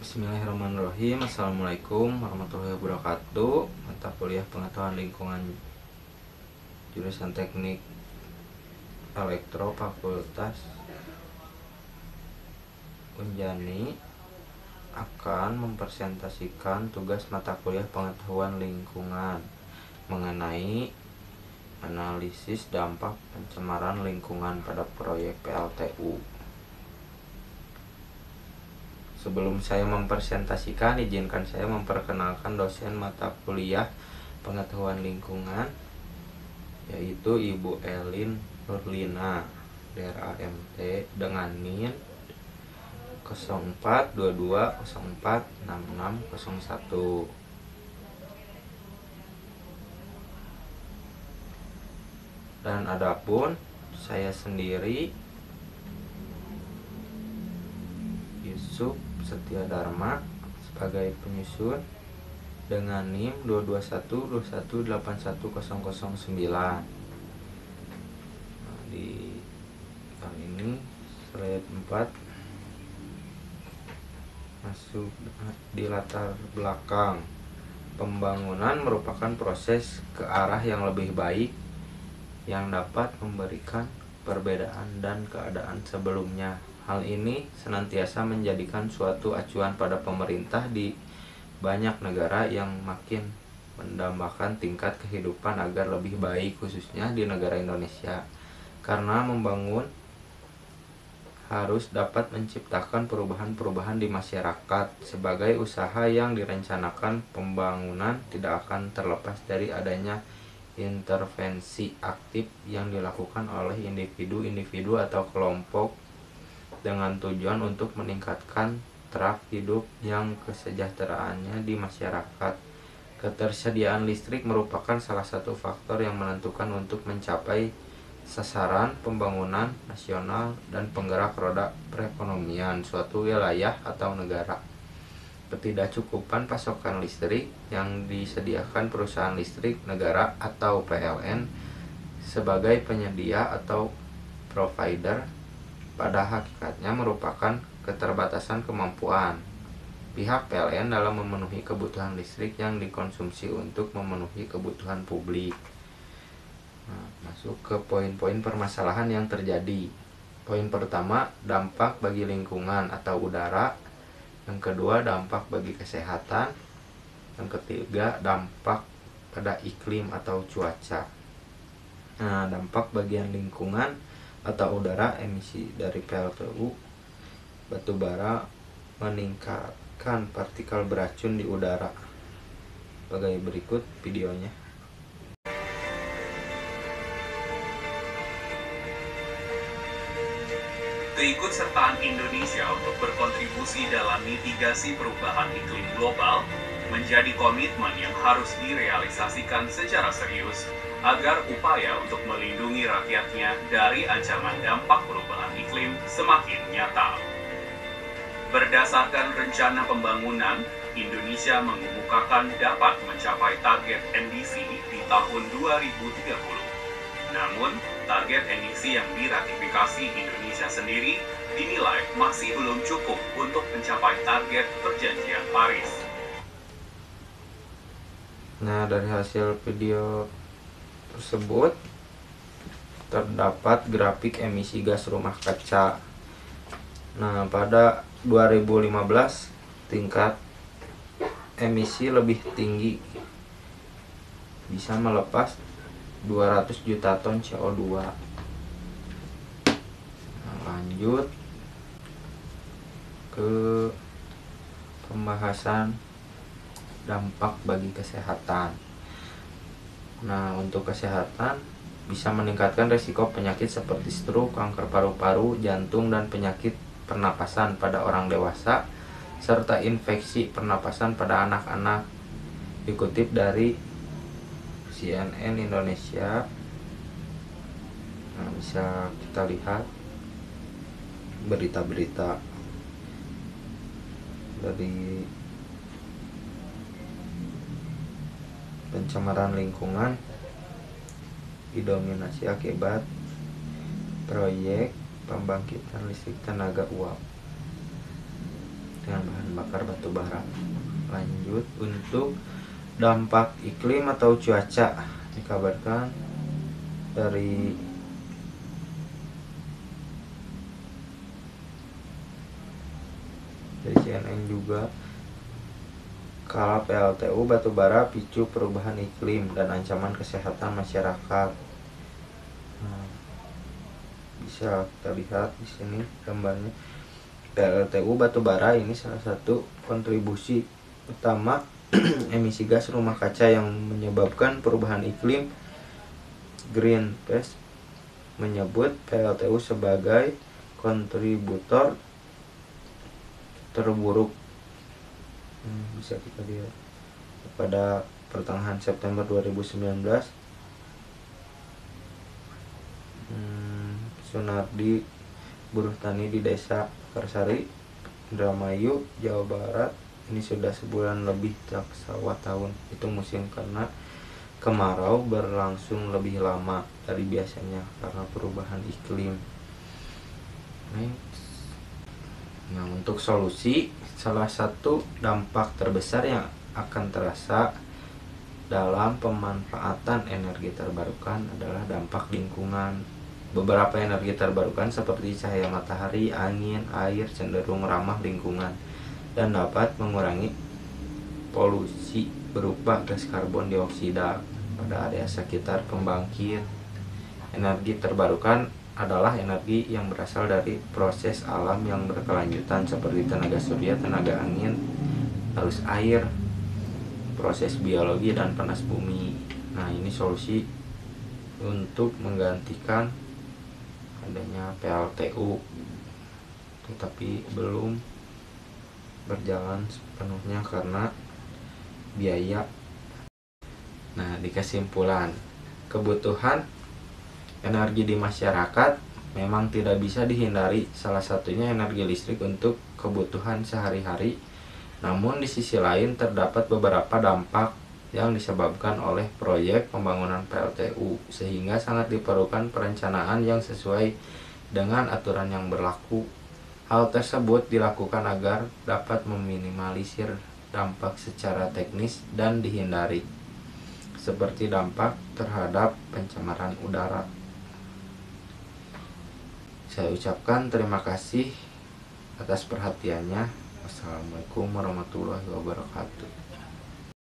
Bismillahirrahmanirrahim. Assalamualaikum warahmatullahi wabarakatuh. Mata kuliah pengetahuan lingkungan jurusan Teknik Elektro Fakultas Unjani akan mempresentasikan tugas mata kuliah pengetahuan lingkungan mengenai analisis dampak pencemaran lingkungan pada proyek PLTU. Sebelum saya mempresentasikan, izinkan saya memperkenalkan dosen mata kuliah pengetahuan lingkungan, yaitu Ibu Elin Nurlina, DRAMT, dengan NIM 0422046601. Dan adapun saya sendiri, Yusuf Setia Dharma, sebagai penyusun dengan NIM 22121810009. Di kali ini slide 4 masuk di latar belakang. Pembangunan merupakan proses ke arah yang lebih baik yang dapat memberikan perbedaan dan keadaan sebelumnya. Hal ini senantiasa menjadikan suatu acuan pada pemerintah di banyak negara yang makin mendambakan tingkat kehidupan agar lebih baik, khususnya di negara Indonesia. Karena membangun harus dapat menciptakan perubahan-perubahan di masyarakat. Sebagai usaha yang direncanakan, pembangunan tidak akan terlepas dari adanya intervensi aktif yang dilakukan oleh individu atau kelompok dengan tujuan untuk meningkatkan taraf hidup yang kesejahteraannya di masyarakat. Ketersediaan listrik merupakan salah satu faktor yang menentukan untuk mencapai sasaran pembangunan nasional dan penggerak roda perekonomian suatu wilayah atau negara. Ketidakcukupan pasokan listrik yang disediakan perusahaan listrik negara atau PLN sebagai penyedia atau provider pada hakikatnya merupakan keterbatasan kemampuan pihak PLN dalam memenuhi kebutuhan listrik yang dikonsumsi untuk memenuhi kebutuhan publik. Masuk ke poin-poin permasalahan yang terjadi. Poin pertama, dampak bagi lingkungan atau udara. Yang kedua, dampak bagi kesehatan. Yang ketiga, dampak pada iklim atau cuaca. Dampak bagian lingkungan atau udara, emisi dari PLTU batubara meningkatkan partikel beracun di udara. Sebagai berikut videonya. Keikutsertaan Indonesia untuk berkontribusi dalam mitigasi perubahan iklim global menjadi komitmen yang harus direalisasikan secara serius agar upaya untuk melindungi rakyatnya dari ancaman dampak perubahan iklim semakin nyata. Berdasarkan rencana pembangunan, Indonesia mengemukakan dapat mencapai target NDC di tahun 2030. Namun, target emisi yang diratifikasi Indonesia sendiri dinilai masih belum cukup untuk mencapai target Perjanjian Paris. Dari hasil video tersebut terdapat grafik emisi gas rumah kaca. Pada 2015 tingkat emisi lebih tinggi, bisa melepas 200 juta ton CO2. Lanjut ke pembahasan dampak bagi kesehatan. Untuk kesehatan bisa meningkatkan risiko penyakit seperti stroke, kanker paru-paru, jantung, dan penyakit pernapasan pada orang dewasa, serta infeksi pernapasan pada anak-anak. Dikutip dari CNN Indonesia, bisa kita lihat berita-berita dari pencemaran lingkungan didominasi akibat proyek pembangkitan listrik tenaga uap. dengan bahan bakar batu bara. Lanjut, untuk dampak iklim atau cuaca, dikabarkan dari CNN juga, kalau PLTU batubara picu perubahan iklim dan ancaman kesehatan masyarakat. Nah, bisa kita lihat di sini gambarnya. PLTU batubara ini salah satu kontribusi utama emisi gas rumah kaca yang menyebabkan perubahan iklim. Greenpeace menyebut PLTU sebagai kontributor terburuk. Bisa kita lihat pada pertengahan September 2019, Sunardi, buruh tani di desa Karsari, Indramayu, Jawa Barat, ini sudah sebulan lebih tak sawah tahun. Itu musim karena kemarau berlangsung lebih lama dari biasanya karena perubahan iklim. Nah, untuk solusi, salah satu dampak terbesar yang akan terasa dalam pemanfaatan energi terbarukan adalah dampak lingkungan. Beberapa energi terbarukan seperti cahaya matahari, angin, air cenderung ramah lingkungan dan dapat mengurangi polusi berupa gas karbon dioksida pada area sekitar pembangkit. Energi terbarukan adalah energi yang berasal dari proses alam yang berkelanjutan seperti tenaga surya, tenaga angin, arus air, proses biologi, dan panas bumi. Nah, ini solusi untuk menggantikan adanya PLTU, tetapi belum berjalan sepenuhnya karena biaya. Nah, di kesimpulan, kebutuhan energi di masyarakat memang tidak bisa dihindari, salah satunya energi listrik untuk kebutuhan sehari-hari. Namun di sisi lain terdapat beberapa dampak yang disebabkan oleh proyek pembangunan PLTU, sehingga sangat diperlukan perencanaan yang sesuai dengan aturan yang berlaku. Hal tersebut dilakukan agar dapat meminimalisir dampak secara teknis dan dihindari, seperti dampak terhadap pencemaran udara. Saya ucapkan terima kasih atas perhatiannya. Wassalamualaikum warahmatullahi wabarakatuh.